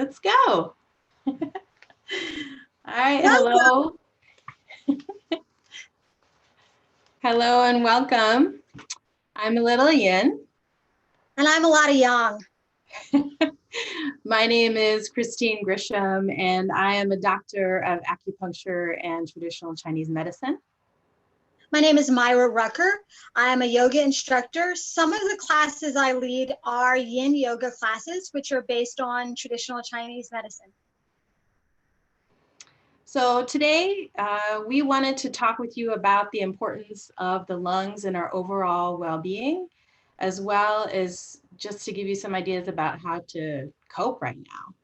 Let's go. All right, hello. Hello and welcome. I'm a little Yin. And I'm a lot of Yang. My name is Christine Grisham, and I am a doctor of acupuncture and traditional Chinese medicine. My name is Myra Rucker. I am a yoga instructor. Some of the classes I lead are Yin Yoga classes, which are based on traditional Chinese medicine. So today we wanted to talk with you about the importance of the lungs in our overall well-being, as well as just to give you some ideas about how to cope right now.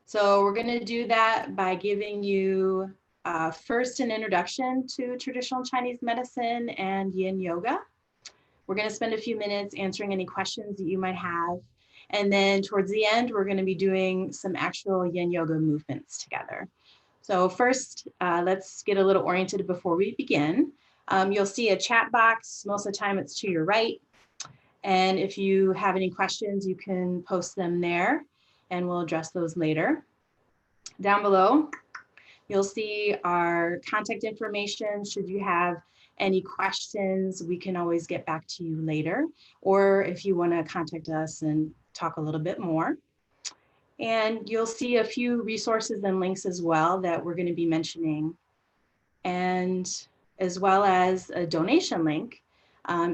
So we're going to do that by giving you first an introduction to traditional Chinese medicine and Yin Yoga. We're going to spend a few minutes answering any questions that you might have. And then towards the end, we're going to be doing some actual Yin Yoga movements together. So first, let's get a little oriented before we begin. You'll see a chat box. Most of the time it's to your right. And if you have any questions, you can post them there and we'll address those later. Down below, you'll see our contact information. Should you have any questions, we can always get back to you later, or if you want to contact us and talk a little bit more. And you'll see a few resources and links as well that we're going to be mentioning, and as well as a donation link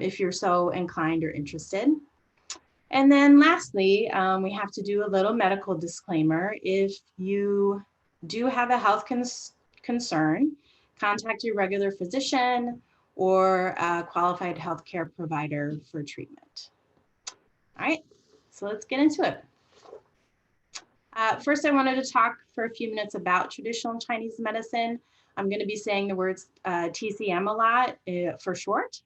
if you're so inclined or interested. And then lastly, we have to do a little medical disclaimer. If you do have a health concern, contact your regular physician or a qualified healthcare provider for treatment. All right, so let's get into it. First, I wanted to talk for a few minutes about traditional Chinese medicine. I'm going to be saying the words TCM a lot for short.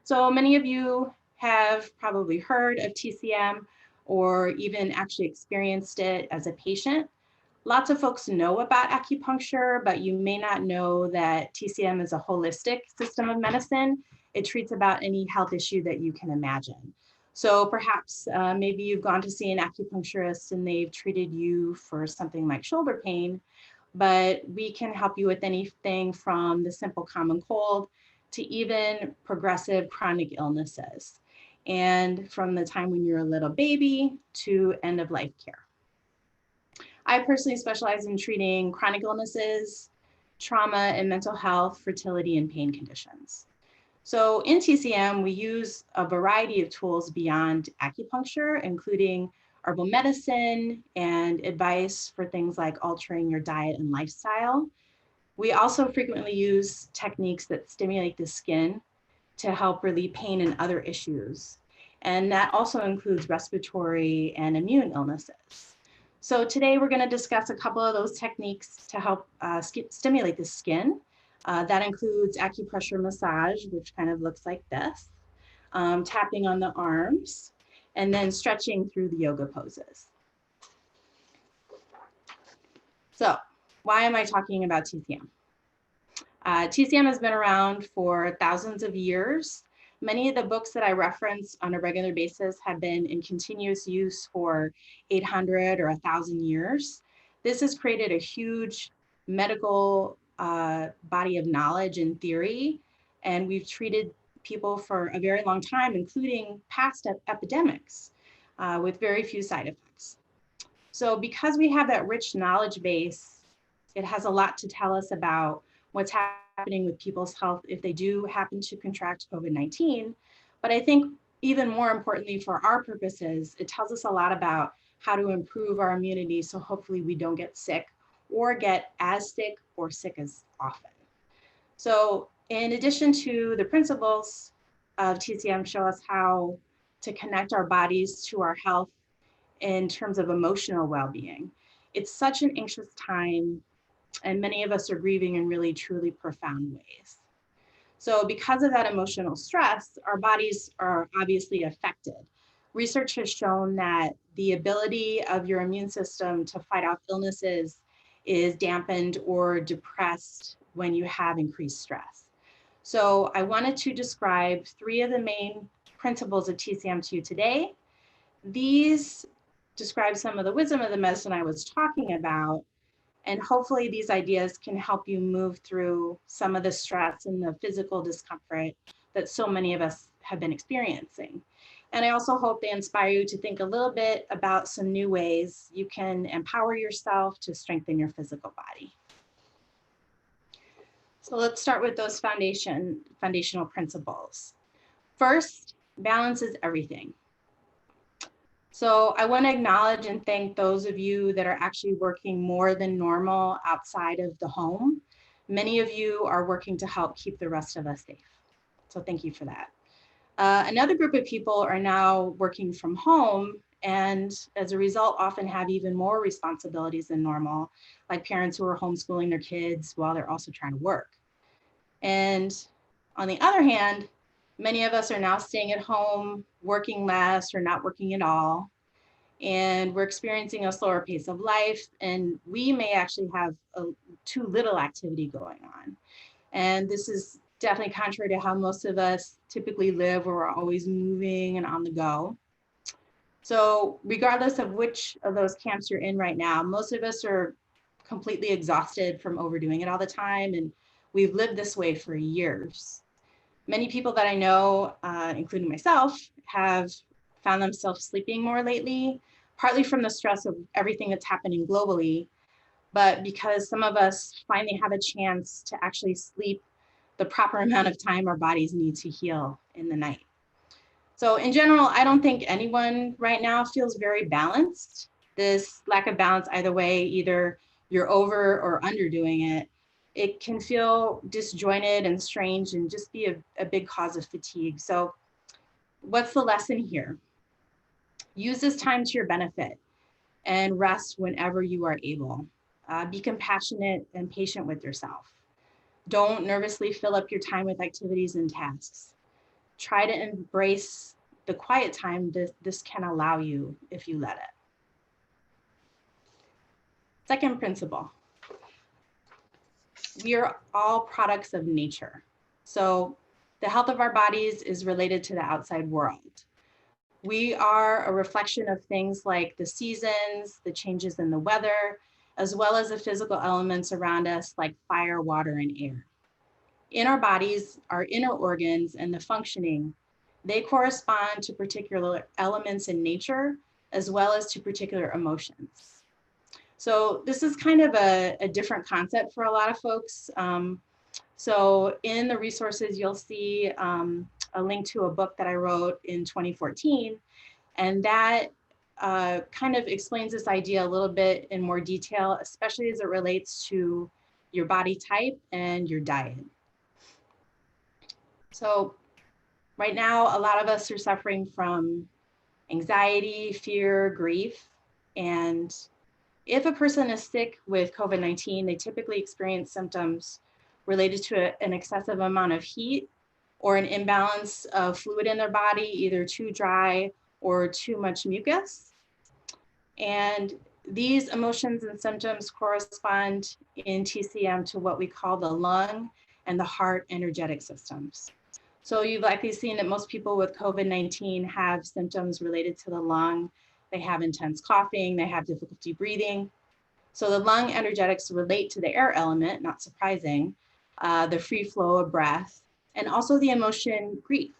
So many of you have probably heard of TCM or even actually experienced it as a patient. Lots of folks know about acupuncture, but you may not know that TCM is a holistic system of medicine. It treats about any health issue that you can imagine. So perhaps maybe you've gone to see an acupuncturist and they've treated you for something like shoulder pain, but we can help you with anything from the simple common cold to even progressive chronic illnesses, and from the time when you're a little baby to end of life care. I personally specialize in treating chronic illnesses, trauma and mental health, fertility and pain conditions. So in TCM, we use a variety of tools beyond acupuncture, including herbal medicine and advice for things like altering your diet and lifestyle. We also frequently use techniques that stimulate the skin to help relieve pain and other issues. And that also includes respiratory and immune illnesses. So today we're going to discuss a couple of those techniques to help stimulate the skin. That includes acupressure massage, which kind of looks like this, tapping on the arms, and then stretching through the yoga poses. So why am I talking about TCM? TCM has been around for thousands of years. Many of the books that I reference on a regular basis have been in continuous use for 800 or 1,000 years. This has created a huge medical body of knowledge and theory, and we've treated people for a very long time, including past epidemics, with very few side effects. So because we have that rich knowledge base, it has a lot to tell us about what's happening with people's health if they do happen to contract COVID-19. But I think even more importantly for our purposes, it tells us a lot about how to improve our immunity so hopefully we don't get sick or get as sick or sick as often. So in addition to the principles of TCM show us how to connect our bodies to our health in terms of emotional well-being. It's such an anxious time, and many of us are grieving in really, truly profound ways. So because of that emotional stress, our bodies are obviously affected. Research has shown that the ability of your immune system to fight off illnesses is dampened or depressed when you have increased stress. So I wanted to describe 3 of the main principles of TCM to you today. These describe some of the wisdom of the medicine I was talking about. And hopefully these ideas can help you move through some of the stress and the physical discomfort that so many of us have been experiencing. And I also hope they inspire you to think a little bit about some new ways you can empower yourself to strengthen your physical body. So let's start with those foundational principles. First, balance is everything. So I want to acknowledge and thank those of you that are actually working more than normal outside of the home. Many of you are working to help keep the rest of us safe. So thank you for that. Another group of people are now working from home, and as a result often have even more responsibilities than normal, like parents who are homeschooling their kids while they're also trying to work. And on the other hand, many of us are now staying at home, working less or not working at all. And we're experiencing a slower pace of life, and we may actually have too little activity going on. And this is definitely contrary to how most of us typically live, where we're always moving and on the go. So regardless of which of those camps you're in right now, most of us are completely exhausted from overdoing it all the time, and we've lived this way for years. Many people that I know, including myself, have found themselves sleeping more lately, partly from the stress of everything that's happening globally, but because some of us finally have a chance to actually sleep the proper amount of time our bodies need to heal in the night. So in general, I don't think anyone right now feels very balanced. This lack of balance either way, either you're over or underdoing it, it can feel disjointed and strange and just be a big cause of fatigue. So what's the lesson here? Use this time to your benefit and rest whenever you are able. Be compassionate and patient with yourself. Don't nervously fill up your time with activities and tasks. Try to embrace the quiet time this can allow you if you let it. Second principle. We are all products of nature. So the health of our bodies is related to the outside world. We are a reflection of things like the seasons, the changes in the weather, as well as the physical elements around us like fire, water, and air. In our bodies, our inner organs and the functioning, they correspond to particular elements in nature, as well as to particular emotions. So this is kind of a different concept for a lot of folks. So in the resources, you'll see a link to a book that I wrote in 2014, and that kind of explains this idea a little bit in more detail, especially as it relates to your body type and your diet. So right now, a lot of us are suffering from anxiety, fear, grief, and if a person is sick with COVID-19, they typically experience symptoms related to an excessive amount of heat or an imbalance of fluid in their body, either too dry or too much mucus. And these emotions and symptoms correspond in TCM to what we call the lung and the heart energetic systems. So you've likely seen that most people with COVID-19 have symptoms related to the lung. They have intense coughing, they have difficulty breathing. So the lung energetics relate to the air element, not surprising, the free flow of breath, and also the emotion grief.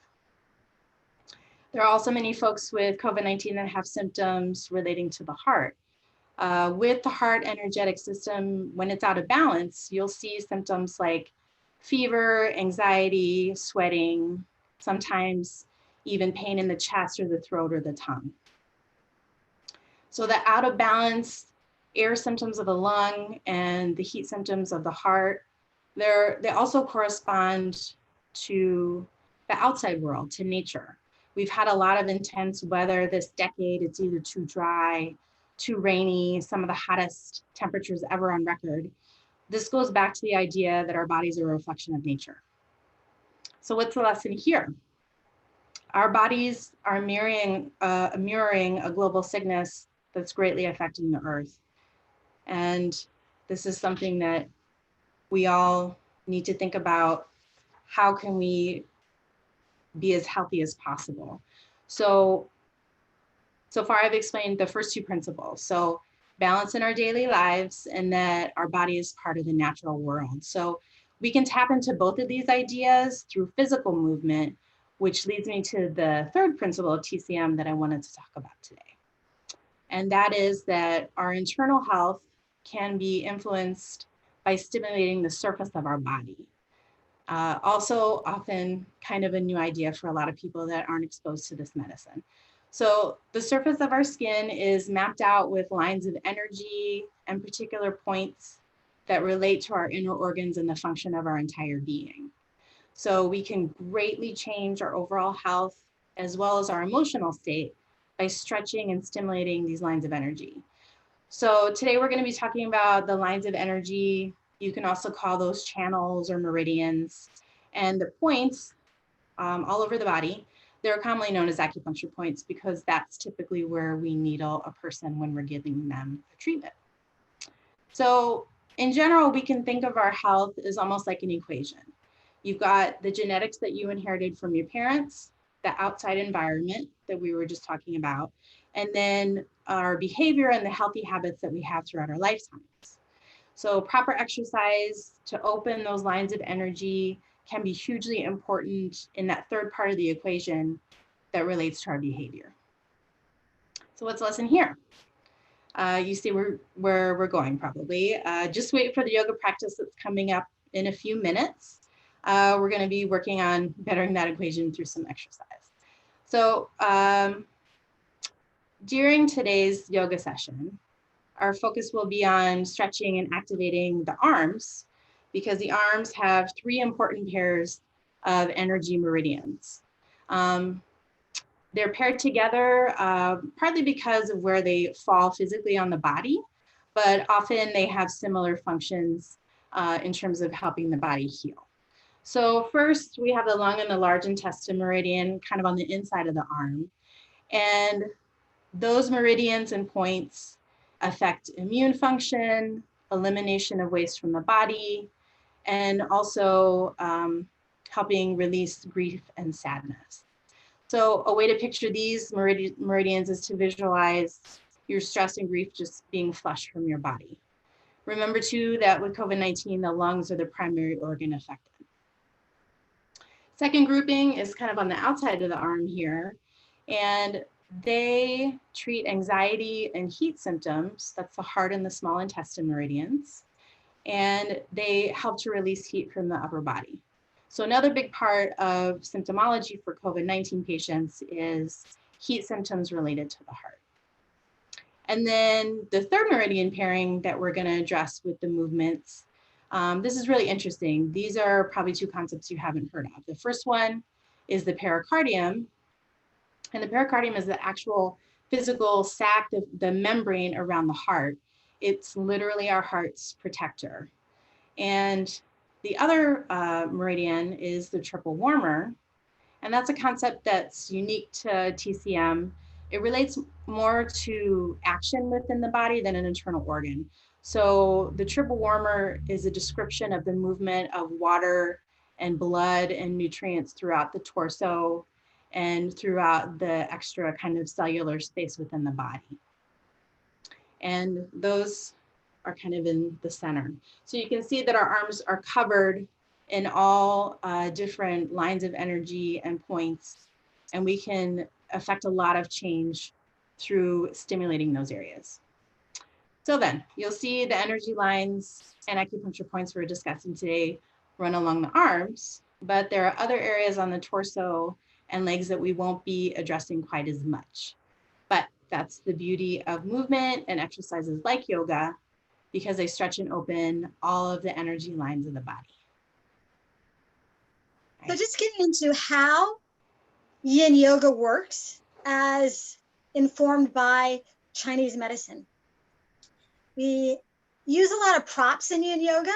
There are also many folks with COVID-19 that have symptoms relating to the heart. With the heart energetic system, when it's out of balance, you'll see symptoms like fever, anxiety, sweating, sometimes even pain in the chest or the throat or the tongue. So the out of balance air symptoms of the lung and the heat symptoms of the heart, they also correspond to the outside world, to nature. We've had a lot of intense weather this decade. It's either too dry, too rainy, some of the hottest temperatures ever on record. This goes back to the idea that our bodies are a reflection of nature. So what's the lesson here? Our bodies are mirroring a global sickness that's greatly affecting the earth. And this is something that we all need to think about. How can we be as healthy as possible? So So far, I've explained the first two principles. So balance in our daily lives and that our body is part of the natural world. So we can tap into both of these ideas through physical movement, which leads me to the third principle of TCM that I wanted to talk about today. And that is that our internal health can be influenced by stimulating the surface of our body. Also often kind of a new idea for a lot of people that aren't exposed to this medicine. So the surface of our skin is mapped out with lines of energy and particular points that relate to our inner organs and the function of our entire being. So we can greatly change our overall health as well as our emotional state by stretching and stimulating these lines of energy. So today we're going to be talking about the lines of energy. You can also call those channels or meridians, and the points all over the body. They're commonly known as acupuncture points because that's typically where we needle a person when we're giving them a treatment. So in general, we can think of our health as almost like an equation. You've got the genetics that you inherited from your parents, the outside environment that we were just talking about, and then our behavior and the healthy habits that we have throughout our lifetimes. So proper exercise to open those lines of energy can be hugely important in that third part of the equation that relates to our behavior. So what's the lesson here? You see where we're going probably. Just wait for the yoga practice that's coming up in a few minutes. We're going to be working on bettering that equation through some exercise. So during today's yoga session, our focus will be on stretching and activating the arms because the arms have three important pairs of energy meridians. They're paired together partly because of where they fall physically on the body, but often they have similar functions in terms of helping the body heal. So first we have the lung and the large intestine meridian kind of on the inside of the arm. And those meridians and points affect immune function, elimination of waste from the body, and also helping release grief and sadness. So a way to picture these meridians is to visualize your stress and grief just being flushed from your body. Remember too that with COVID-19, the lungs are the primary organ affected. Second grouping is kind of on the outside of the arm here, and they treat anxiety and heat symptoms. That's the heart and the small intestine meridians, and they help to release heat from the upper body. So another big part of symptomology for COVID-19 patients is heat symptoms related to the heart. And then the third meridian pairing that we're going to address with the movements, this is really interesting. These are probably two concepts you haven't heard of. The first one is the pericardium, and the pericardium is the actual physical sac, the membrane around the heart. It's literally our heart's protector. And the other meridian is the triple warmer, and that's a concept that's unique to TCM. It relates more to action within the body than an internal organ. So the triple warmer is a description of the movement of water and blood and nutrients throughout the torso and throughout the extra kind of cellular space within the body. And those are kind of in the center. So you can see that our arms are covered in all different lines of energy and points, and we can affect a lot of change through stimulating those areas. So then you'll see the energy lines and acupuncture points we're discussing today run along the arms, but there are other areas on the torso and legs that we won't be addressing quite as much. But that's the beauty of movement and exercises like yoga, because they stretch and open all of the energy lines of the body. So just getting into how Yin Yoga works as informed by Chinese medicine. We use a lot of props in Yin Yoga.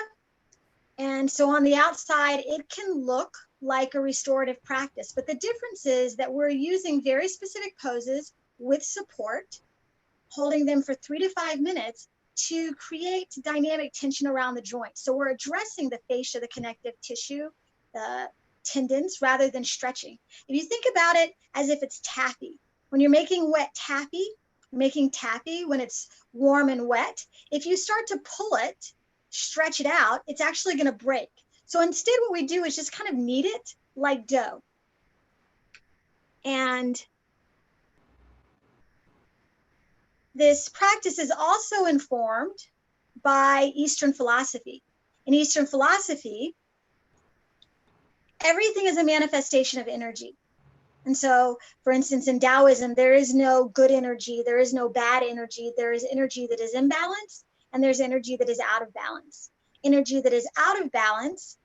And so on the outside, it can look like a restorative practice, but the difference is that we're using very specific poses with support, holding them for 3 to 5 minutes to create dynamic tension around the joint. So we're addressing the fascia, the connective tissue, the tendons, rather than stretching. If you think about it as if it's taffy, When you're making making taffy when it's warm and wet, if you start to pull it, stretch it out, it's actually going to break. So instead, what we do is just kind of knead it like dough. And this practice is also informed by Eastern philosophy. In Eastern philosophy, everything is a manifestation of energy. And so, for instance, in Taoism, there is no good energy, there is no bad energy, there is energy that is in balance, and there's energy that is out of balance. Energy that is out of balance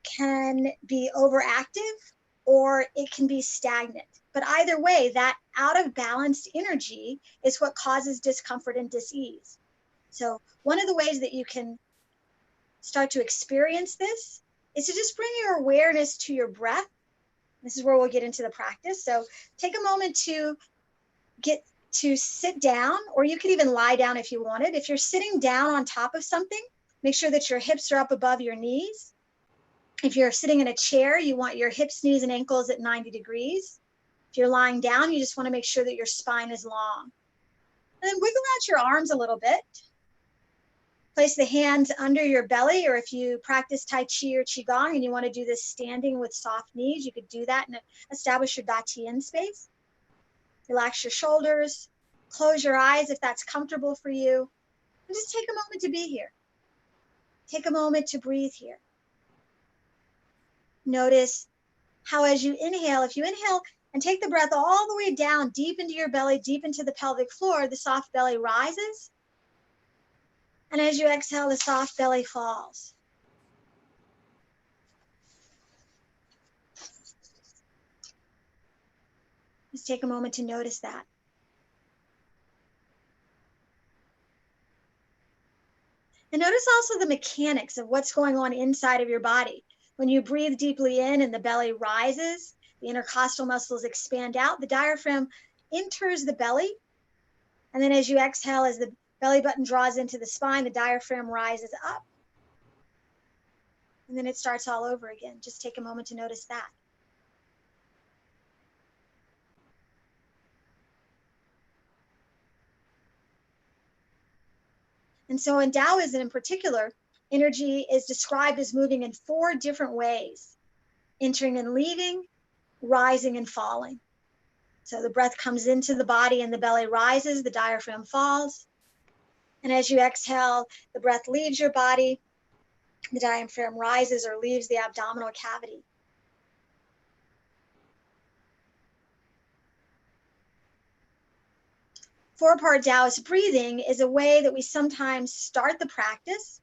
can be overactive or it can be stagnant. But either way, that out of balanced energy is what causes discomfort and dis-ease. So one of the ways that you can start to experience this is to just bring your awareness to your breath. This is where we'll get into the practice. So take a moment to get to sit down, or you could even lie down if you wanted. If you're sitting down on top of something, make sure that your hips are up above your knees. If you're sitting in a chair, you want your hips, knees, and ankles at 90 degrees. If you're lying down, you just want to make sure that your spine is long. And then wiggle out your arms a little bit. Place the hands under your belly, or if you practice Tai Chi or Qigong and you want to do this standing with soft knees, you could do that and establish your Datian space. Relax your shoulders, close your eyes if that's comfortable for you, and just take a moment to be here. Take a moment to breathe here. Notice how as you inhale, if you inhale and take the breath all the way down, deep into your belly, deep into the pelvic floor, the soft belly rises. And as you exhale, the soft belly falls. Just take a moment to notice that. And notice also the mechanics of what's going on inside of your body. When you breathe deeply in and the belly rises, the intercostal muscles expand out, the diaphragm enters the belly. And then as you exhale, as the belly button draws into the spine, the diaphragm rises up. And then it starts all over again. Just take a moment to notice that. And so in Taoism in particular, energy is described as moving in 4 different ways: entering and leaving, rising and falling. So the breath comes into the body and the belly rises, the diaphragm falls. And as you exhale, the breath leaves your body, the diaphragm rises or leaves the abdominal cavity. Four-part Taoist breathing is a way that we sometimes start the practice,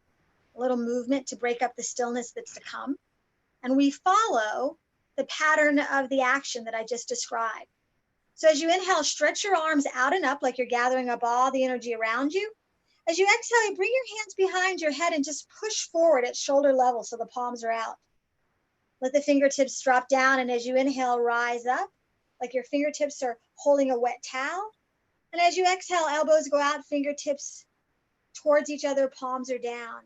a little movement to break up the stillness that's to come. And we follow the pattern of the action that I just described. So as you inhale, stretch your arms out and up like you're gathering up all the energy around you. As you exhale, you bring your hands behind your head and just push forward at shoulder level so the palms are out. Let the fingertips drop down, and as you inhale, rise up like your fingertips are holding a wet towel. And as you exhale, elbows go out, fingertips towards each other, palms are down.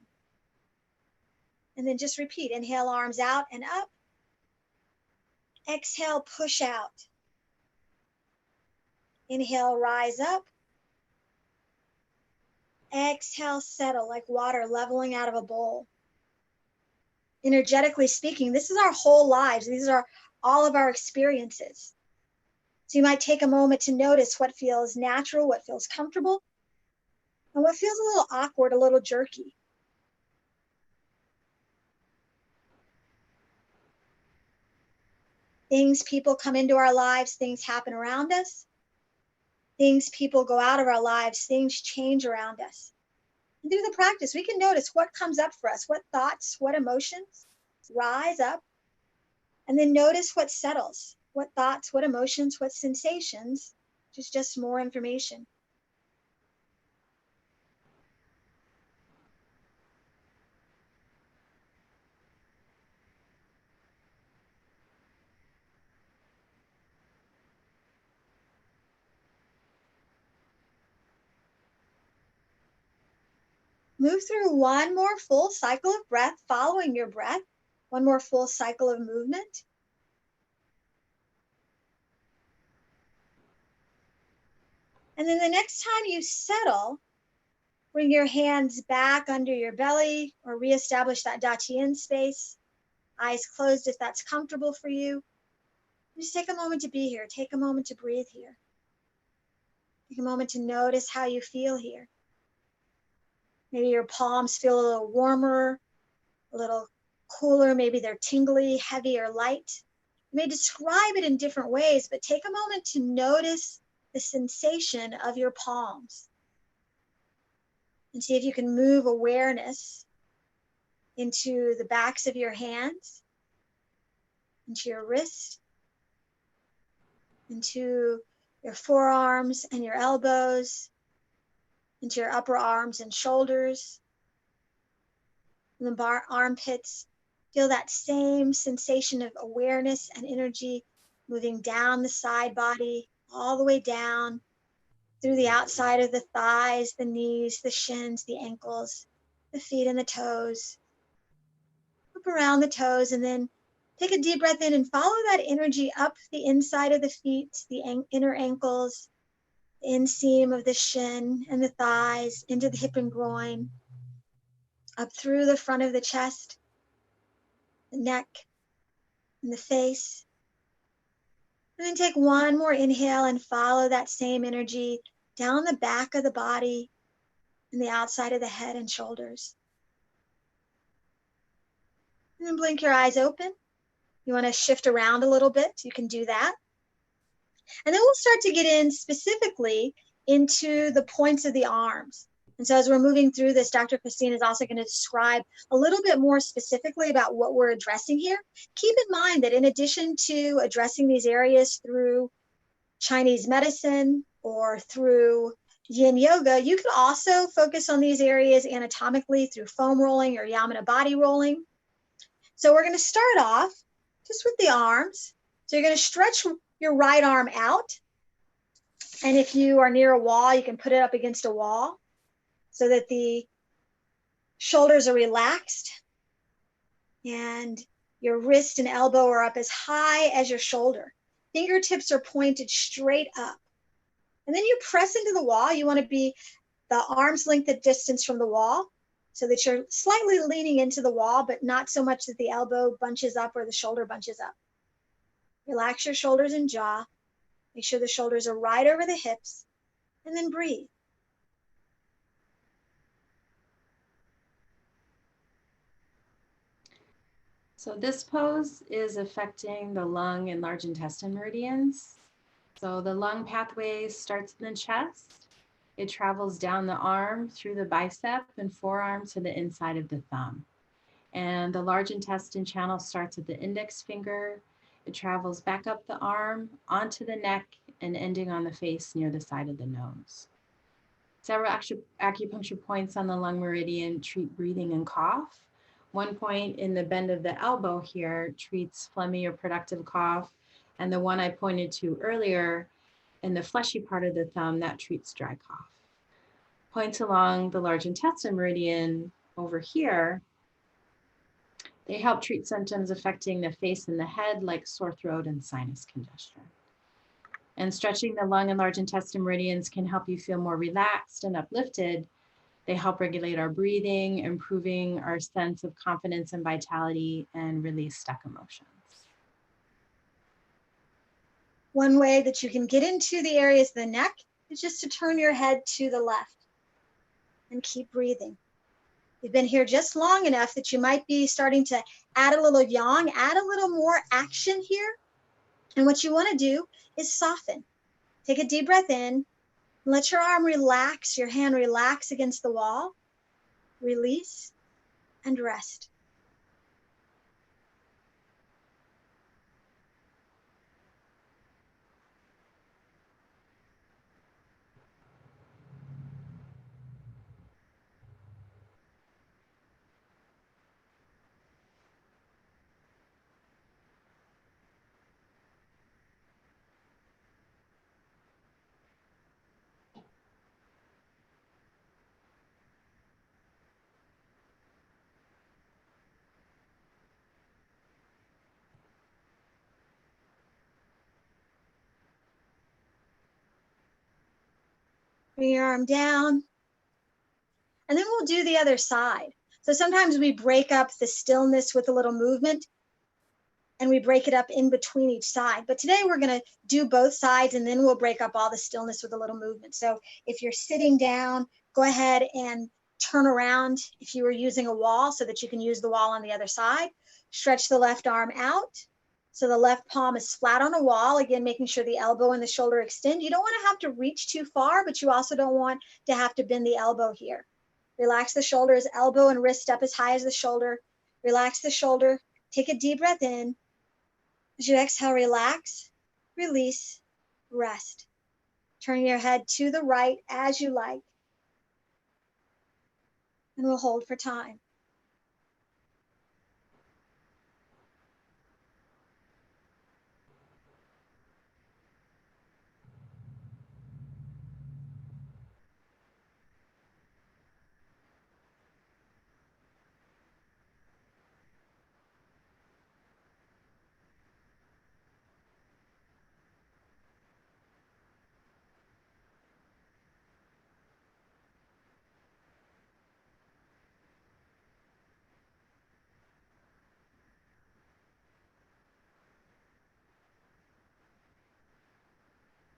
And then just repeat. Inhale, arms out and up. Exhale, push out. Inhale, rise up. Exhale, settle like water leveling out of a bowl. Energetically speaking, this is our whole lives. These are all of our experiences. So you might take a moment to notice what feels natural, what feels comfortable, and what feels a little awkward, a little jerky. Things, people come into our lives, things happen around us. Things, people go out of our lives, things change around us. And through the practice, we can notice what comes up for us, what thoughts, what emotions rise up, and then notice what settles, what thoughts, what emotions, what sensations, just more information. Move through one more full cycle of breath, following your breath, one more full cycle of movement. And then the next time you settle, bring your hands back under your belly or reestablish that Datian space. Eyes closed if that's comfortable for you. Just take a moment to be here. Take a moment to breathe here. Take a moment to notice how you feel here. Maybe your palms feel a little warmer, a little cooler. Maybe they're tingly, heavy, or light. You may describe it in different ways, but take a moment to notice the sensation of your palms and see if you can move awareness into the backs of your hands, into your wrist, into your forearms and your elbows, into your upper arms and shoulders, lumbar armpits. Feel that same sensation of awareness and energy moving down the side body, all the way down through the outside of the thighs, the knees, the shins, the ankles, the feet and the toes. Up around the toes, and then take a deep breath in and follow that energy up the inside of the feet, the inner ankles, the inseam of the shin and the thighs, into the hip and groin, up through the front of the chest, the neck, and the face. And then take one more inhale and follow that same energy down the back of the body and the outside of the head and shoulders. And then blink your eyes open. You want to shift around a little bit, you can do that. And then we'll start to get in specifically into the points of the arms. And so as we're moving through this, Dr. Christine is also going to describe a little bit more specifically about what we're addressing here. Keep in mind that in addition to addressing these areas through Chinese medicine or through Yin Yoga, you can also focus on these areas anatomically through foam rolling or Yamana body rolling. So we're going to start off just with the arms. So you're going to stretch your right arm out. And if you are near a wall, you can put it up against a wall so that the shoulders are relaxed and your wrist and elbow are up as high as your shoulder. Fingertips are pointed straight up. And then you press into the wall. You want to be the arm's length of distance from the wall so that you're slightly leaning into the wall, but not so much that the elbow bunches up or the shoulder bunches up. Relax your shoulders and jaw. Make sure the shoulders are right over the hips, and then breathe. So this pose is affecting the lung and large intestine meridians. So the lung pathway starts in the chest. It travels down the arm through the bicep and forearm to the inside of the thumb. And the large intestine channel starts at the index finger. It travels back up the arm, onto the neck, and ending on the face near the side of the nose. Several acupuncture points on the lung meridian treat breathing and cough. One point in the bend of the elbow here treats phlegmy or productive cough. And the one I pointed to earlier in the fleshy part of the thumb, that treats dry cough. Points along the large intestine meridian over here, they help treat symptoms affecting the face and the head like sore throat and sinus congestion. And stretching the lung and large intestine meridians can help you feel more relaxed and uplifted. They help regulate our breathing, improving our sense of confidence and vitality, and release stuck emotions. One way that you can get into the areas of the neck is just to turn your head to the left and keep breathing. You've been here just long enough that you might be starting to add a little yang, add a little more action here. And what you want to do is soften. Take a deep breath in. Let your arm relax, your hand relax against the wall. Release and rest. Bring your arm down. And then we'll do the other side. So sometimes we break up the stillness with a little movement, and we break it up in between each side. But today we're going to do both sides, and then we'll break up all the stillness with a little movement. So if you're sitting down, go ahead and turn around if you were using a wall so that you can use the wall on the other side. Stretch the left arm out. So the left palm is flat on a wall, again, making sure the elbow and the shoulder extend. You don't want to have to reach too far, but you also don't want to have to bend the elbow here. Relax the shoulders, elbow and wrist up as high as the shoulder. Relax the shoulder. Take a deep breath in. As you exhale, relax, release, rest. Turn your head to the right as you like. And we'll hold for time.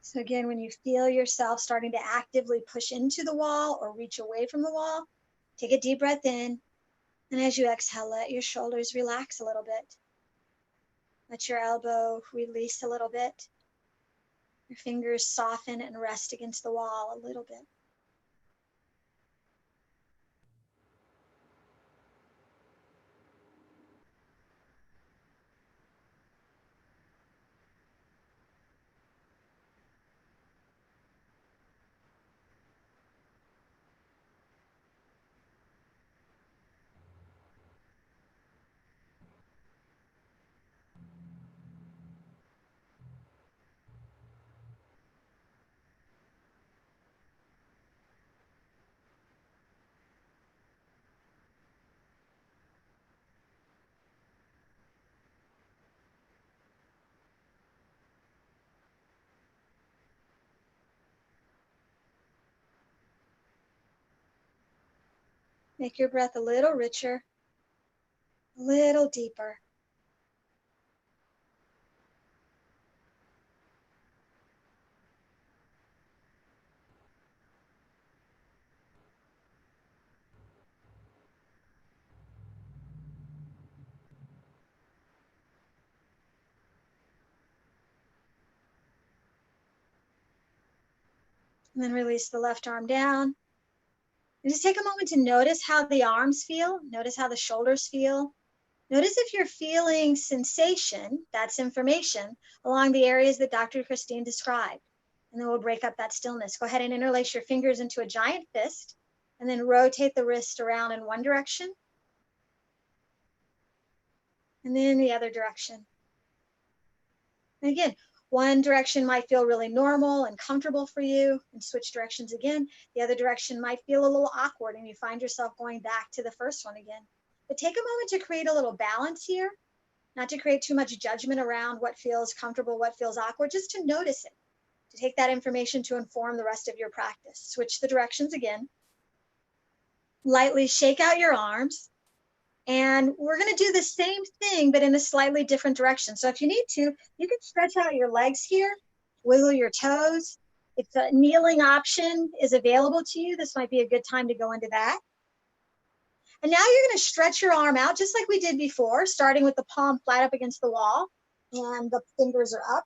So again, when you feel yourself starting to actively push into the wall or reach away from the wall, take a deep breath in. And as you exhale, let your shoulders relax a little bit. Let your elbow release a little bit. Your fingers soften and rest against the wall a little bit. Make your breath a little richer, a little deeper. And then release the left arm down. And just take a moment to notice how the arms feel. Notice how the shoulders feel. Notice if you're feeling sensation, that's information, along the areas that Dr. Christine described. And then we'll break up that stillness. Go ahead and interlace your fingers into a giant fist, and then rotate the wrist around in one direction, and then the other direction. And again, one direction might feel really normal and comfortable for you, and switch directions again. The other direction might feel a little awkward, and you find yourself going back to the first one again. But take a moment to create a little balance here, not to create too much judgment around what feels comfortable, what feels awkward, just to notice it, to take that information to inform the rest of your practice. Switch the directions again. Lightly shake out your arms. And we're going to do the same thing, but in a slightly different direction. So if you need to, you can stretch out your legs here, wiggle your toes. If the kneeling option is available to you, this might be a good time to go into that. And now you're going to stretch your arm out just like we did before, starting with the palm flat up against the wall and the fingers are up.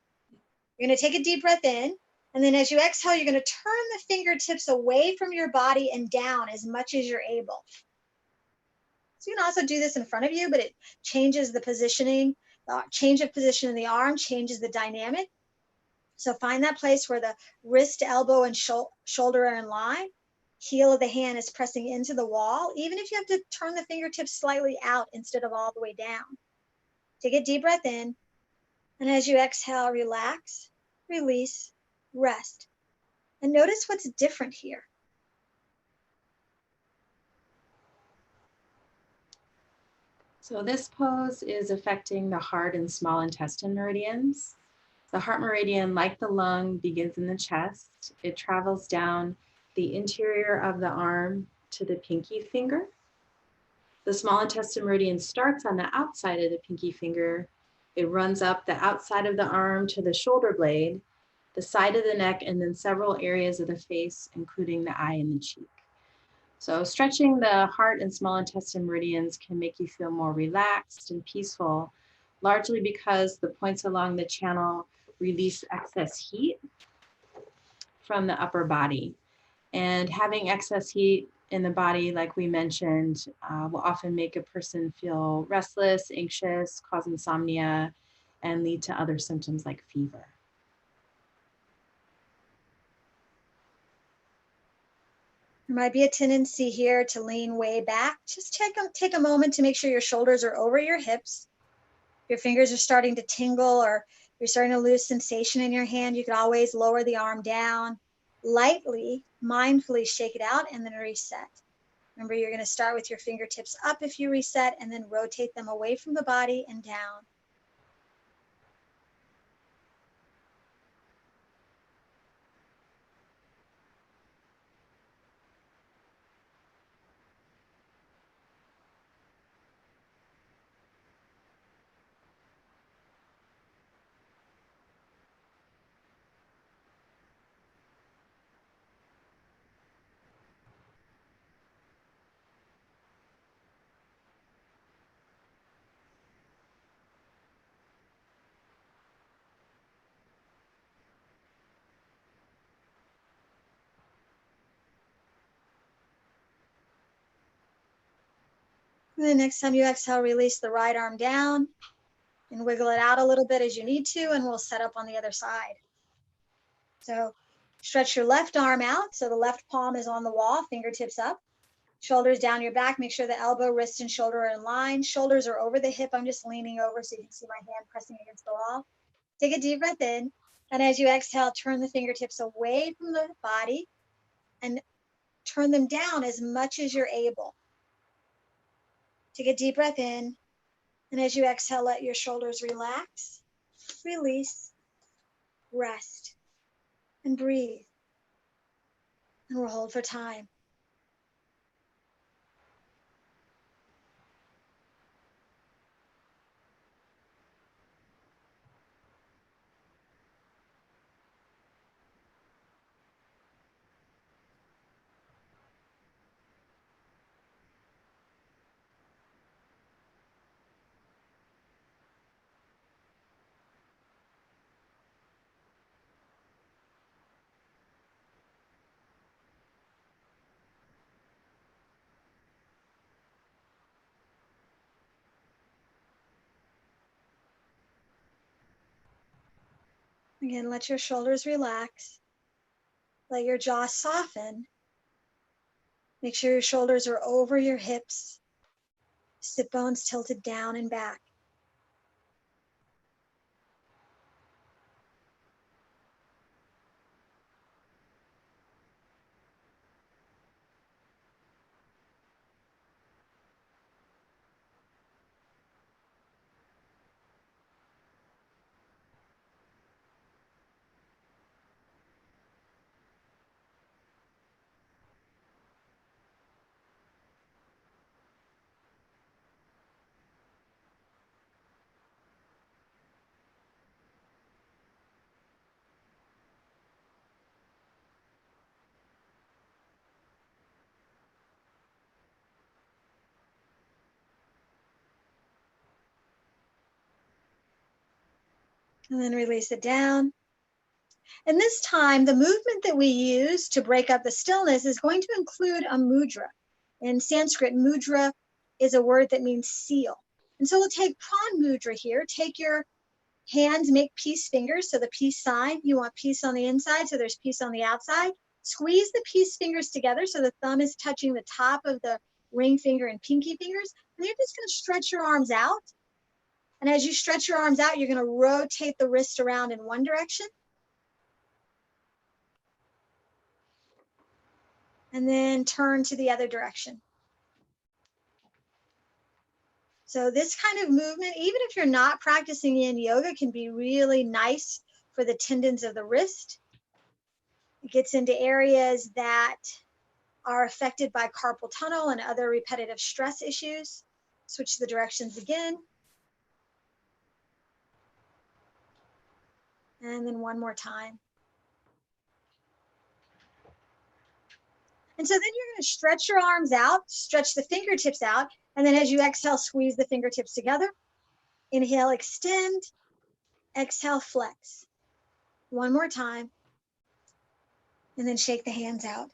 You're going to take a deep breath in. And then as you exhale, you're going to turn the fingertips away from your body and down as much as you're able. So you can also do this in front of you, but it changes the positioning. Change of position in the arm changes the dynamic. So find that place where the wrist, elbow, and shoulder are in line. Heel of the hand is pressing into the wall, even if you have to turn the fingertips slightly out instead of all the way down. Take a deep breath in. And as you exhale, relax, release, rest. And notice what's different here. So this pose is affecting the heart and small intestine meridians. The heart meridian, like the lung, begins in the chest. It travels down the interior of the arm to the pinky finger. The small intestine meridian starts on the outside of the pinky finger. It runs up the outside of the arm to the shoulder blade, the side of the neck, and then several areas of the face, including the eye and the cheek. So stretching the heart and small intestine meridians can make you feel more relaxed and peaceful, largely because the points along the channel release excess heat from the upper body. And having excess heat in the body, like we mentioned, will often make a person feel restless, anxious, cause insomnia, and lead to other symptoms like fever. There might be a tendency here to lean way back. Just take a moment to make sure your shoulders are over your hips. Your fingers are starting to tingle or you're starting to lose sensation in your hand. You can always lower the arm down, lightly, mindfully shake it out, and then reset. Remember, you're going to start with your fingertips up if you reset, and then rotate them away from the body and down. And then next time you exhale, release the right arm down and wiggle it out a little bit as you need to, and we'll set up on the other side. So stretch your left arm out so the left palm is on the wall, fingertips up, shoulders down your back. Make sure the elbow, wrist, and shoulder are in line. Shoulders are over the hip. I'm just leaning over so you can see my hand pressing against the wall. Take a deep breath in, and as you exhale, turn the fingertips away from the body and turn them down as much as you're able. Take a deep breath in, and as you exhale, let your shoulders relax, release, rest, and breathe. And we'll hold for time. Again, let your shoulders relax. Let your jaw soften. Make sure your shoulders are over your hips. Sit bones tilted down and back. And then release it down. And this time, the movement that we use to break up the stillness is going to include a mudra. In Sanskrit, mudra is a word that means seal. And so we'll take prawn mudra here. Take your hands, make peace fingers. So the peace sign, you want peace on the inside, so there's peace on the outside. Squeeze the peace fingers together so the thumb is touching the top of the ring finger and pinky fingers. And you're just going to stretch your arms out. And as you stretch your arms out, you're going to rotate the wrist around in one direction. And then turn to the other direction. So this kind of movement, even if you're not practicing yin yoga, can be really nice for the tendons of the wrist It gets into areas that are affected by carpal tunnel and other repetitive stress issues. Switch the directions again. And then one more time. And so then you're going to stretch your arms out, stretch the fingertips out, and then as you exhale, squeeze the fingertips together. Inhale, extend. Exhale, flex. One more time. And then shake the hands out.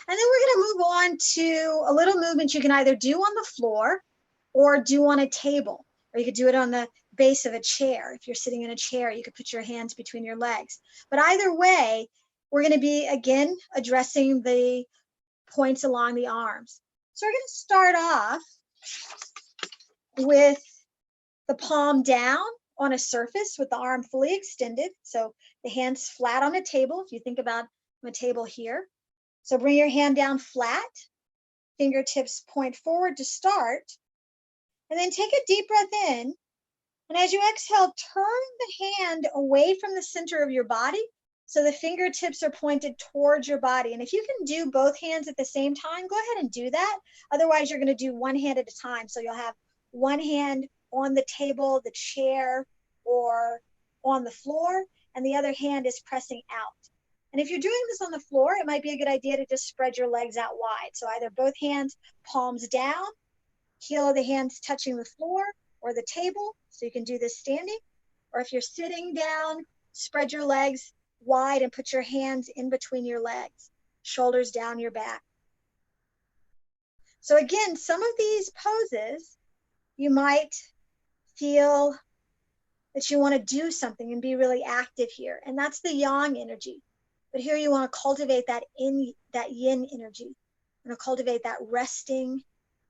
And then we're going to move on to a little movement you can either do on the floor or do on a table, or you could do it on the base of a chair. If you're sitting in a chair, you could put your hands between your legs. But either way, we're going to be, again, addressing the points along the arms. So we're going to start off with the palm down on a surface with the arm fully extended. So the hands flat on a table, if you think about a table here. So bring your hand down flat, fingertips point forward to start, and then take a deep breath in. And as you exhale, turn the hand away from the center of your body so the fingertips are pointed towards your body. And if you can do both hands at the same time, go ahead and do that. Otherwise, you're going to do one hand at a time. So you'll have one hand on the table, the chair, or on the floor, and the other hand is pressing out. And if you're doing this on the floor, it might be a good idea to just spread your legs out wide. So either both hands, palms down, heel of the hands touching the floor or the table, so you can do this standing. Or if you're sitting down, spread your legs wide and put your hands in between your legs, shoulders down your back. So again, some of these poses, you might feel that you want to do something and be really active here. And that's the yang energy. But here you want to cultivate that yin energy. You want to cultivate that resting,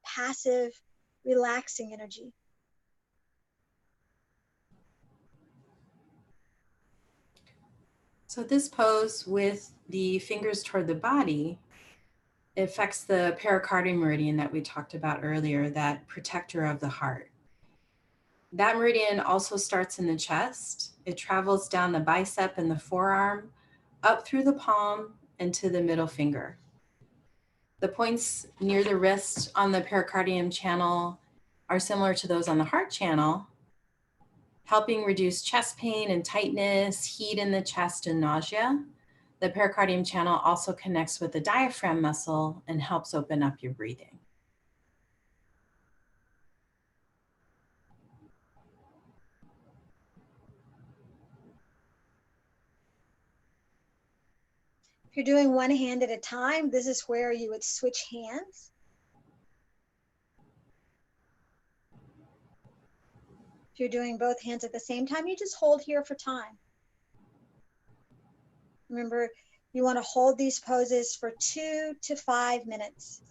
passive, relaxing energy. So this pose with the fingers toward the body affects the pericardial meridian that we talked about earlier, that protector of the heart. That meridian also starts in the chest. It travels down the bicep and the forearm, up through the palm and to the middle finger. The points near the wrist on the pericardium channel are similar to those on the heart channel, helping reduce chest pain and tightness, heat in the chest, and nausea. The pericardium channel also connects with the diaphragm muscle and helps open up your breathing. If you're doing one hand at a time, this is where you would switch hands. If you're doing both hands at the same time, you just hold here for time. Remember, you want to hold these poses for 2 to 5 minutes.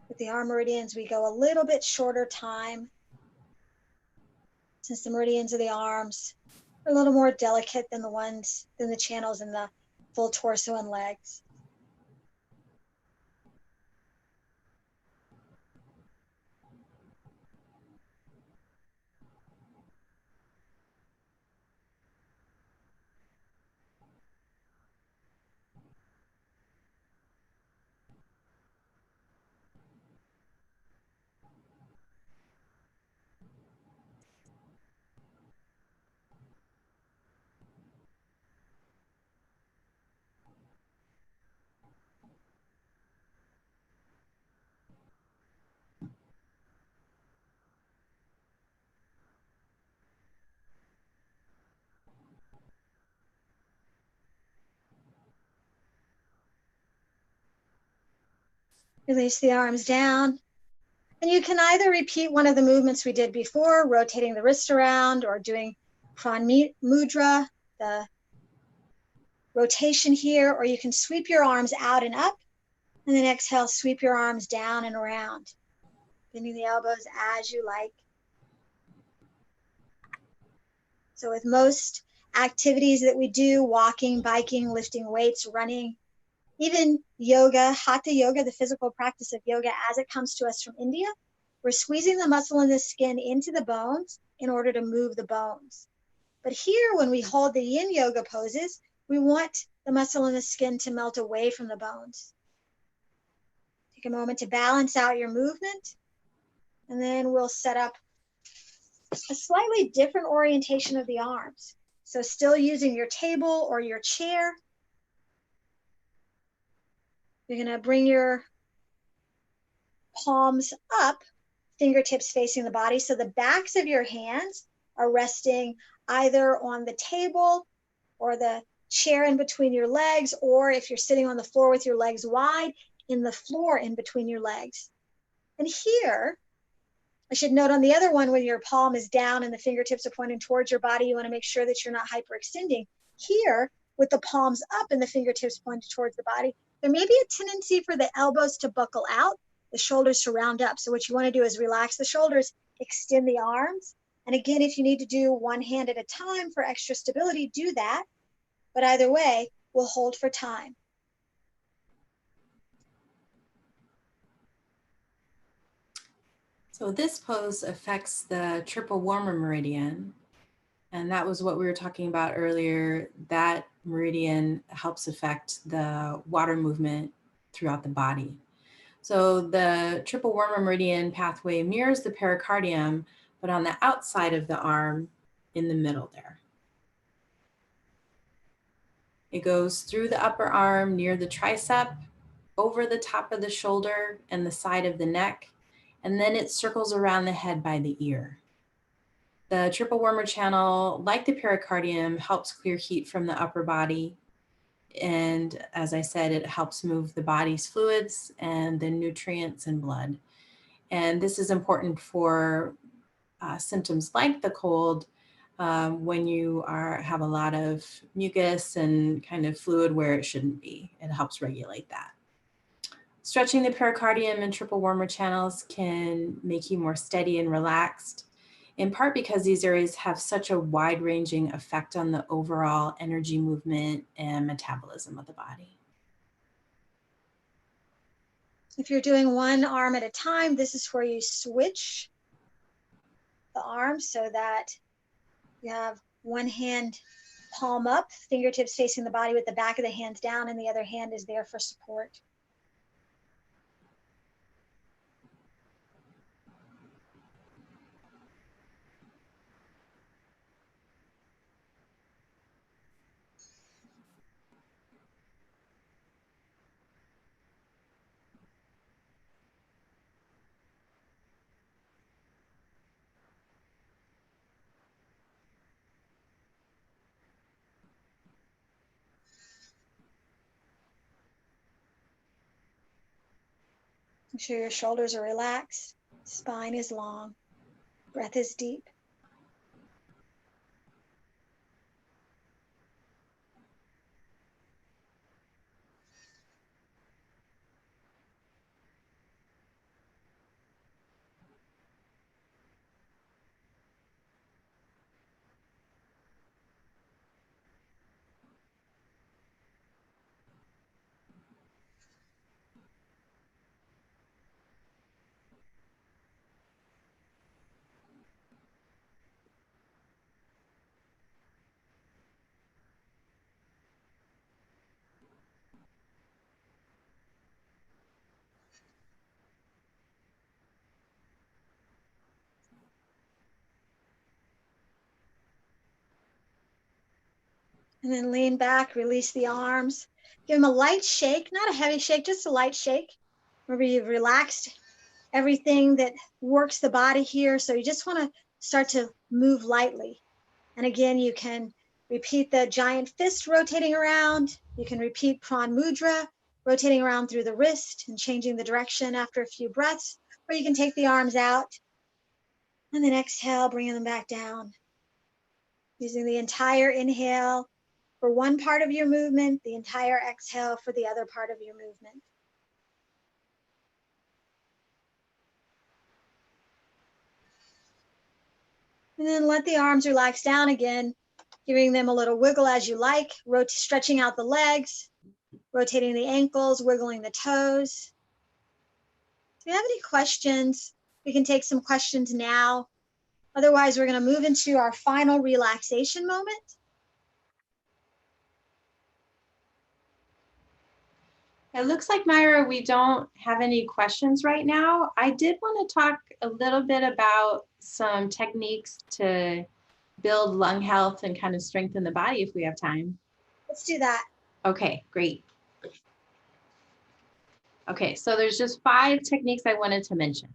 With the arm meridians, we go a little bit shorter time, since the meridians of the arms are a little more delicate than the channels in the full torso and legs. Release the arms down. And you can either repeat one of the movements we did before, rotating the wrist around, or doing Pran Mudra, the rotation here, or you can sweep your arms out and up, and then exhale, sweep your arms down and around, bending the elbows as you like. So with most activities that we do, walking, biking, lifting weights, running, even yoga, hatha yoga, the physical practice of yoga as it comes to us from India, we're squeezing the muscle in the skin into the bones in order to move the bones. But here, when we hold the yin yoga poses, we want the muscle in the skin to melt away from the bones. Take a moment to balance out your movement, and then we'll set up a slightly different orientation of the arms. So still using your table or your chair. You're going to bring your palms up, fingertips facing the body. So the backs of your hands are resting either on the table or the chair in between your legs, or if you're sitting on the floor with your legs wide, in the floor in between your legs. And here, I should note on the other one, when your palm is down and the fingertips are pointing towards your body, you want to make sure that you're not hyperextending. Here, with the palms up and the fingertips pointed towards the body, there may be a tendency for the elbows to buckle out, the shoulders to round up. So what you want to do is relax the shoulders, extend the arms. And again, if you need to do one hand at a time for extra stability, do that. But either way, we'll hold for time. So this pose affects the triple warmer meridian. And that was what we were talking about earlier. That meridian helps affect the water movement throughout the body. So the triple warmer meridian pathway mirrors the pericardium, but on the outside of the arm in the middle there. It goes through the upper arm near the tricep, over the top of the shoulder and the side of the neck, and then it circles around the head by the ear. The triple warmer channel, like the pericardium, helps clear heat from the upper body. And as I said, it helps move the body's fluids and the nutrients and blood. And this is important for symptoms like the cold, when you have a lot of mucus and kind of fluid where it shouldn't be. It helps regulate that. Stretching the pericardium and triple warmer channels can make you more steady and relaxed, in part because these areas have such a wide-ranging effect on the overall energy movement and metabolism of the body. If you're doing one arm at a time, this is where you switch the arm so that you have one hand palm up, fingertips facing the body with the back of the hands down, and the other hand is there for support. Make sure your shoulders are relaxed, spine is long, breath is deep. And then lean back, release the arms. Give them a light shake, not a heavy shake, just a light shake. Remember, you've relaxed everything that works the body here. So you just want to start to move lightly. And again, you can repeat the giant fist rotating around. You can repeat Pran Mudra, rotating around through the wrist and changing the direction after a few breaths. Or you can take the arms out and then exhale, bringing them back down. Using the entire inhale for one part of your movement, the entire exhale for the other part of your movement. And then let the arms relax down again, giving them a little wiggle as you like, stretching out the legs, rotating the ankles, wiggling the toes. If you have any questions, we can take some questions now. Otherwise, we're going to move into our final relaxation moment. It looks like, Myra, we don't have any questions right now. I did want to talk a little bit about some techniques to build lung health and kind of strengthen the body if we have time. Let's do that. Okay, great. Okay, so there's just 5 techniques I wanted to mention.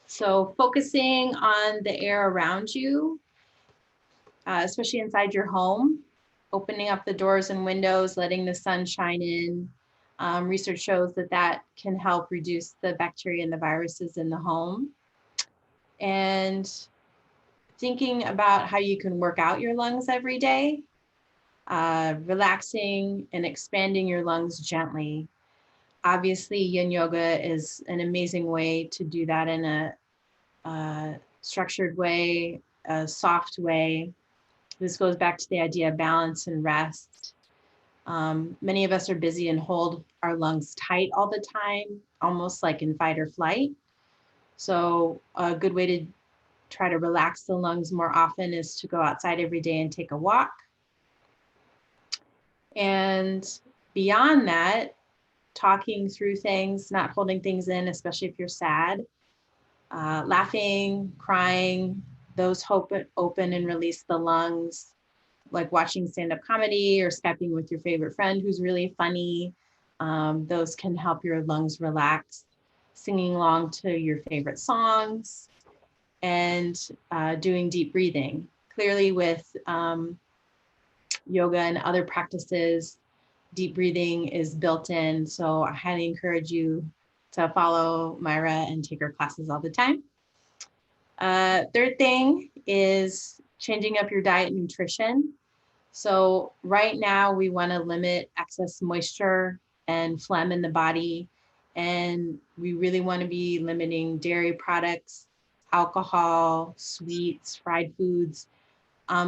So focusing on the air around you, especially inside your home, opening up the doors and windows, letting the sun shine in. Research shows that that can help reduce the bacteria and the viruses in the home. And thinking about how you can work out your lungs every day, relaxing and expanding your lungs gently. Obviously, Yin Yoga is an amazing way to do that in a structured way, a soft way. This goes back to the idea of balance and rest. Many of us are busy and hold our lungs tight all the time, almost like in fight or flight. So a good way to try to relax the lungs more often is to go outside every day and take a walk. And beyond that, talking through things, not holding things in, especially if you're sad, laughing, crying, those open and release the lungs, like watching stand-up comedy or Skyping with your favorite friend who's really funny. Those can help your lungs relax. Singing along to your favorite songs and doing deep breathing. Clearly with yoga and other practices, deep breathing is built in. So I highly encourage you to follow Myra and take her classes all the time. Third thing is changing up your diet and nutrition. So right now we want to limit excess moisture and phlegm in the body. And we really want to be limiting dairy products, alcohol, sweets, fried foods.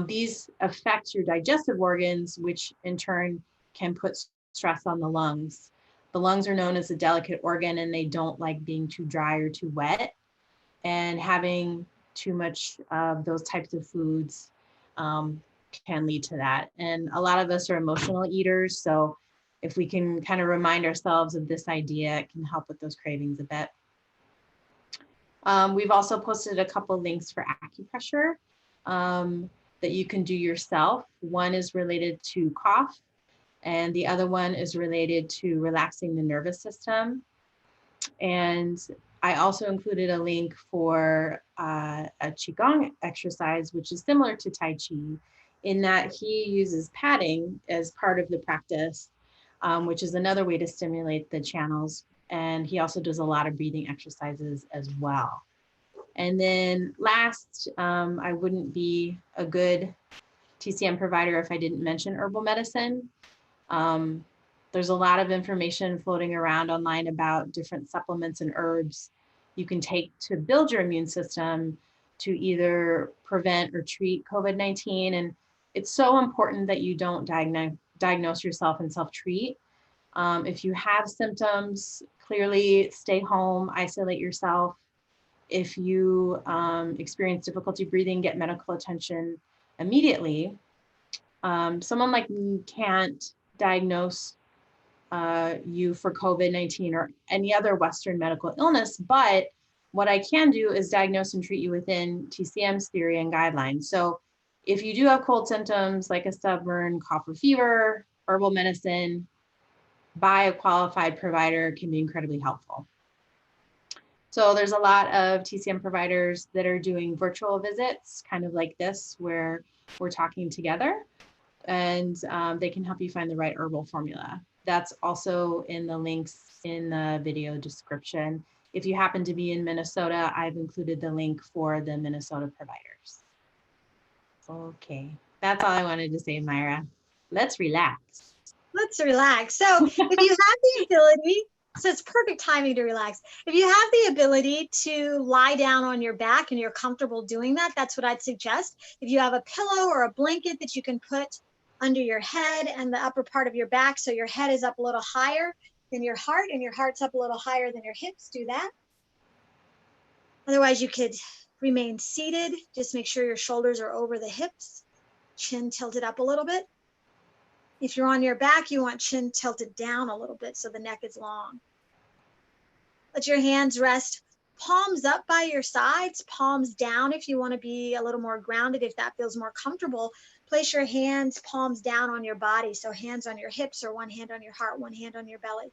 These affect your digestive organs, which in turn can put stress on the lungs. The lungs are known as a delicate organ and they don't like being too dry or too wet. And having too much of those types of foods can lead to that. And a lot of us are emotional eaters. So if we can kind of remind ourselves of this idea, it can help with those cravings a bit. We've also posted a couple links for acupressure that you can do yourself. One is related to cough, and the other one is related to relaxing the nervous system. And I also included a link for a Qigong exercise, which is similar to Tai Chi, in that he uses padding as part of the practice, which is another way to stimulate the channels. And he also does a lot of breathing exercises as well. And then last, I wouldn't be a good TCM provider if I didn't mention herbal medicine. There's a lot of information floating around online about different supplements and herbs you can take to build your immune system to either prevent or treat COVID-19. And it's so important that you don't diagnose yourself and self-treat. If you have symptoms, clearly stay home, isolate yourself. If you experience difficulty breathing, get medical attention immediately. Someone like me can't diagnose you for COVID-19 or any other Western medical illness, but what I can do is diagnose and treat you within TCM's theory and guidelines. So if you do have cold symptoms like a stubborn cough or fever, herbal medicine by a qualified provider can be incredibly helpful. So there's a lot of TCM providers that are doing virtual visits, kind of like this, where we're talking together, and they can help you find the right herbal formula. That's also in the links in the video description. If you happen to be in Minnesota, I've included the link for the Minnesota providers. Okay, that's all I wanted to say, Myra. Let's relax. Let's relax. So if you have the ability, so it's perfect timing to relax. If you have the ability to lie down on your back and you're comfortable doing that, that's what I'd suggest. If you have a pillow or a blanket that you can put under your head and the upper part of your back, so your head is up a little higher than your heart and your heart's up a little higher than your hips, do that. Otherwise, you could remain seated. Just make sure your shoulders are over the hips, chin tilted up a little bit. If you're on your back, you want chin tilted down a little bit so the neck is long. Let your hands rest palms up by your sides, palms down if you want to be a little more grounded, if that feels more comfortable. Place your hands palms down on your body, so hands on your hips or one hand on your heart, one hand on your belly.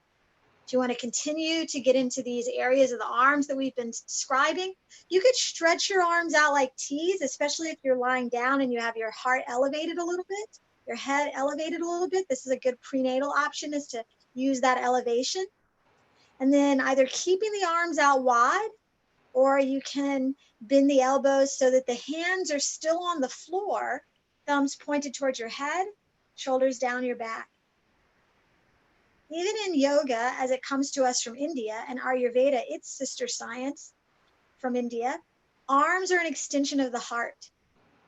If you want to continue to get into these areas of the arms that we've been describing, you could stretch your arms out like T's, especially if you're lying down and you have your heart elevated a little bit, your head elevated a little bit. This is a good prenatal option, is to use that elevation. And then either keeping the arms out wide, or you can bend the elbows so that the hands are still on the floor, thumbs pointed towards your head, shoulders down your back. Even in yoga, as it comes to us from India, and Ayurveda, its sister science from India, arms are an extension of the heart.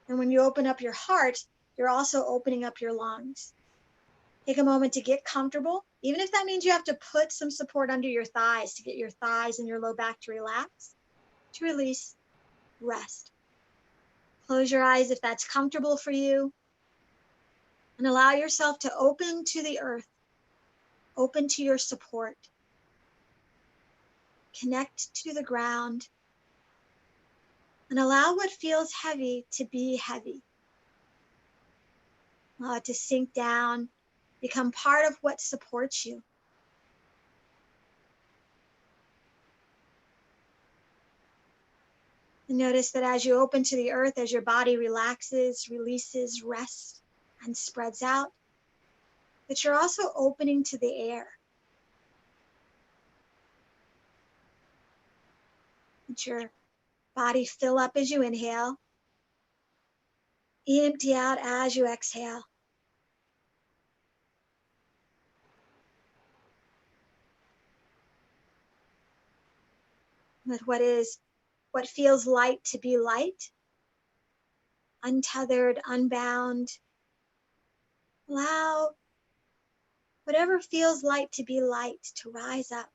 And when you open up your heart, you're also opening up your lungs. Take a moment to get comfortable, even if that means you have to put some support under your thighs to get your thighs and your low back to relax, to release, rest. Close your eyes if that's comfortable for you, and allow yourself to open to the earth, open to your support. Connect to the ground, and allow what feels heavy to be heavy. Allow it to sink down, become part of what supports you. And notice that as you open to the earth, as your body relaxes, releases, rests, and spreads out, that you're also opening to the air. Let your body fill up as you inhale, empty out as you exhale. With what feels light to be light, untethered, unbound. Allow whatever feels light to be light, to rise up.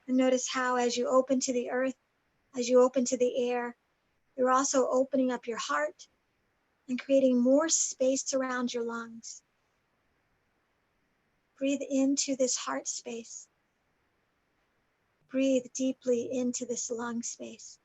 And notice how as you open to the earth, as you open to the air, you're also opening up your heart and creating more space around your lungs. Breathe into this heart space. Breathe deeply into this lung space.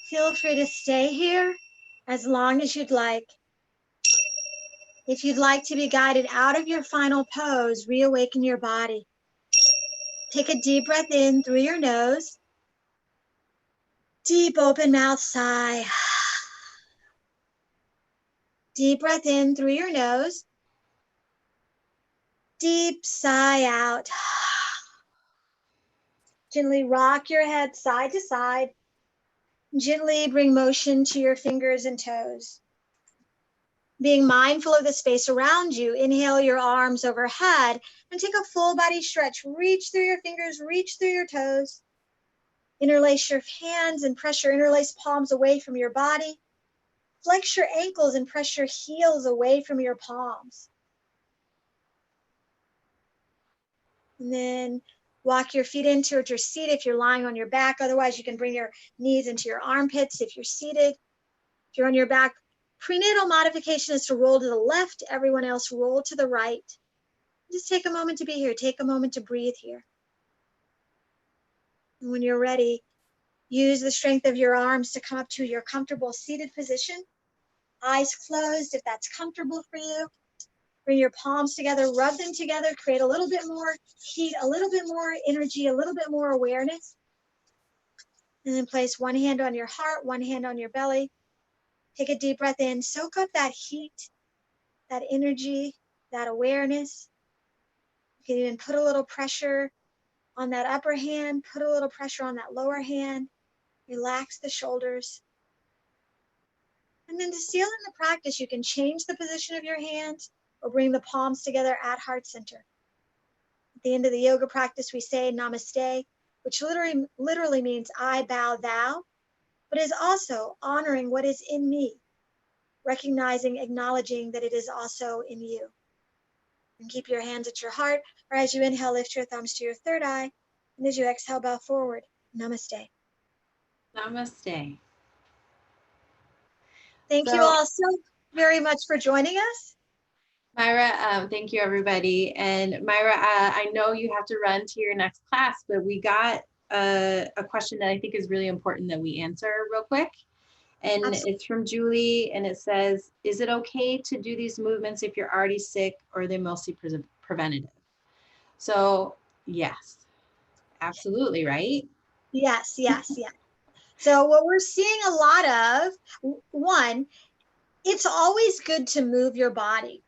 Feel free to stay here as long as you'd like. If you'd like to be guided out of your final pose, reawaken your body. Take a deep breath in through your nose. Deep open mouth sigh. Deep breath in through your nose. Deep sigh out. Gently rock your head side to side. Gently bring motion to your fingers and toes. Being mindful of the space around you, inhale your arms overhead and take a full body stretch. Reach through your fingers, reach through your toes. Interlace your hands and press your interlaced palms away from your body. Flex your ankles and press your heels away from your palms. And then walk your feet in towards your seat if you're lying on your back. Otherwise, you can bring your knees into your armpits if you're seated. If you're on your back, prenatal modification is to roll to the left. Everyone else roll to the right. Just take a moment to be here. Take a moment to breathe here. And when you're ready, use the strength of your arms to come up to your comfortable seated position. Eyes closed if that's comfortable for you. Bring your palms together, rub them together, create a little bit more heat, a little bit more energy, a little bit more awareness. And then place one hand on your heart, one hand on your belly. Take a deep breath in, soak up that heat, that energy, that awareness. You can even put a little pressure on that upper hand, put a little pressure on that lower hand. Relax the shoulders. And then to seal in the practice, you can change the position of your hands or bring the palms together at heart center. At the end of the yoga practice, we say namaste, which literally means I bow thou, but is also honoring what is in me, recognizing, acknowledging that it is also in you. And keep your hands at your heart, or as you inhale, lift your thumbs to your third eye, and as you exhale, bow forward. Namaste. Namaste. Thank you all so very much for joining us. Myra, thank you, everybody. And Myra, I know you have to run to your next class, but we got a question that I think is really important that we answer real quick. And Absolutely. It's from Julie, and it says, is it okay to do these movements if you're already sick, or are they mostly preventative? So yes, absolutely, right? Yes, yes, yes. So what we're seeing a lot of, one, it's always good to move your body.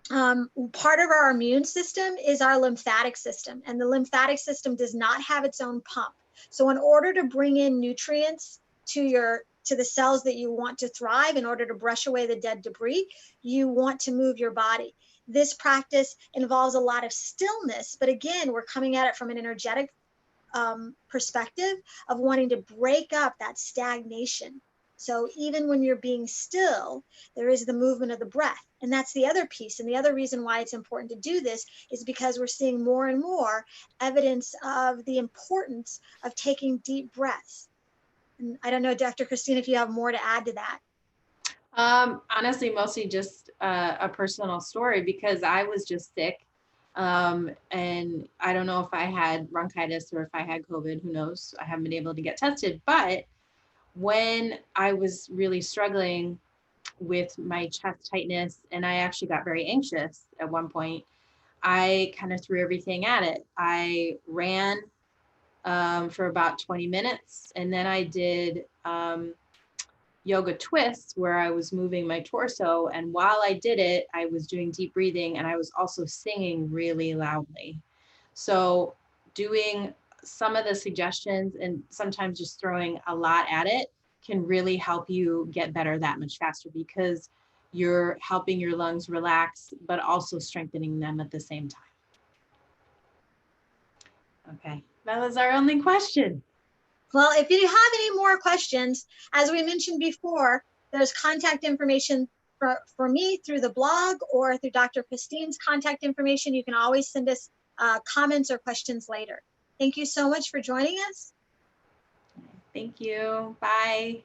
Part of our immune system is our lymphatic system, and the lymphatic system does not have its own pump. So in order to bring in nutrients to the cells that you want to thrive, in order to brush away the dead debris, you want to move your body. This practice involves a lot of stillness, but again, we're coming at it from an energetic perspective of wanting to break up that stagnation. So even when you're being still, there is the movement of the breath. And that's the other piece. And the other reason why it's important to do this is because we're seeing more and more evidence of the importance of taking deep breaths. And I don't know, Dr. Christine, if you have more to add to that. Honestly, mostly just a personal story, because I was just sick. And I don't know if I had bronchitis or if I had COVID, who knows? I haven't been able to get tested. But when I was really struggling with my chest tightness, and I actually got very anxious at one point, I kind of threw everything at it. I ran for about 20 minutes, and then I did yoga twists where I was moving my torso. And while I did it, I was doing deep breathing, and I was also singing really loudly. So doing some of the suggestions and sometimes just throwing a lot at it can really help you get better that much faster, because you're helping your lungs relax, but also strengthening them at the same time. Okay, that was our only question. Well, if you have any more questions, as we mentioned before, there's contact information for me through the blog or through Dr. Christine's contact information. You can always send us comments or questions later. Thank you so much for joining us. Thank you. Bye.